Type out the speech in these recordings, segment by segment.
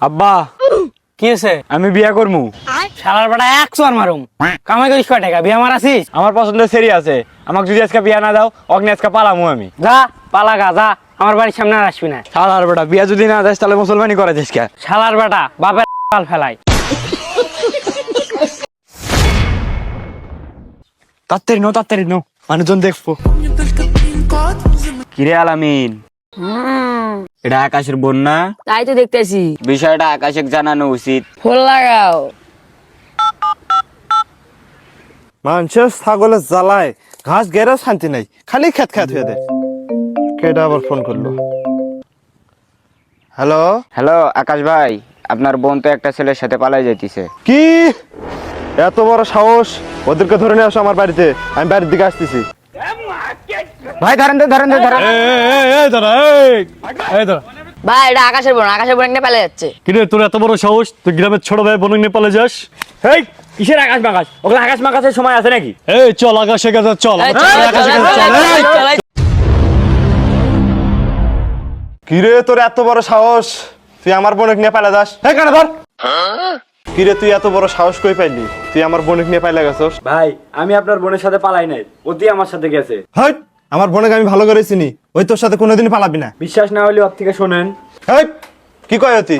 আব্বা কি আছে? আমি বিয়া করমু। শালার বেটা 100 আর মারুম। কামাই করিস কয় টাকা? বিয়া মারাছিস? আমার পছন্দের সেরি আছে, আমাকে যদি আজকে বিয়া না দাও অগ্নি আজকে পালামু আমি। যা পালাগা যা, আমার বাড়ির সামনে আর আসবি না। শালার বেটা বিয়া যদি না যাস তাহলে মুসলমানি করে যাস কে? শালার বেটা বাপের পাল ফেলাই। তাড়াতাড়ি নো মানুষজন দেখবো। কিরে আলামিন, এটা আকাশের বন্যা, তাই তো দেখতেছি। বিষয়টা আকাশে জানানো উচিত। ফুল লাগাও। মানুষের ছাগলের জ্বালায় ঘাস গেরেও শান্তি নাই, খালি খেত খেত হয়ে দেয়। কেটা আবার ফোন করলো? হ্যালো হ্যালো আকাশ ভাই, আপনার বোন তো একটা ছেলের সাথে পালাই যাইতেছে। কি এত বড় সাহস? ওদেরকে ধরে নিয়ে আসো আমার বাড়িতে, আমি বাড়ির দিকে আসতেছি। ভাই ধরেন। ভাই এটা আকাশের বোন, আকাশের বোন নিয়ে পালিয়ে যাচ্ছে। কিরে তোর এত বড় সাহস, তুই গ্রামের ছোট ভাই বোন নেপালে যাস? এই কিসের আকাশ বাকাশ? ওগুলো আকাশ মাকাশের সময় আছে নাকি? এই চল আকাশে গেছে, চল এই, চল, আকাশে চল, গেছে, চল, চল। চল, এই! চল, চল। কিরে তোর এত বড় সাহস, তুই আমার বোনকে নিয়ে পালা যাস? হ্যাঁ কেন ধর। কিরে তুই এত বড় সাহস কই পাইলি? তুই আমার বোনকে নিয়ে পাইলা গেছস? ভাই আমি আপনার বোনের সাথে পালাই নাই, ওদি আমার সাথে গেছে। হাট, আমার বোনকে আমি ভালো করে চিনি, ওই তোর সাথে কোনোদিন পালাবি না। বিশ্বাস না হলে ওর থেকে শোনেন। হাট, কি কয় তুই?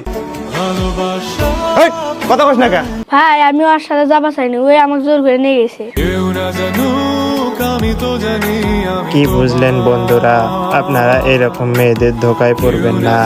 হাট, কথা কস না কেন? ভাই আমি ওর সাথে যাবা চাইনি, ওই আমাকে জোর করে নিয়ে গেছে। কি বুঝলেন বন্ধুরা, আপনারা এরকম মেয়েদের ধোকায় পড়বেন না।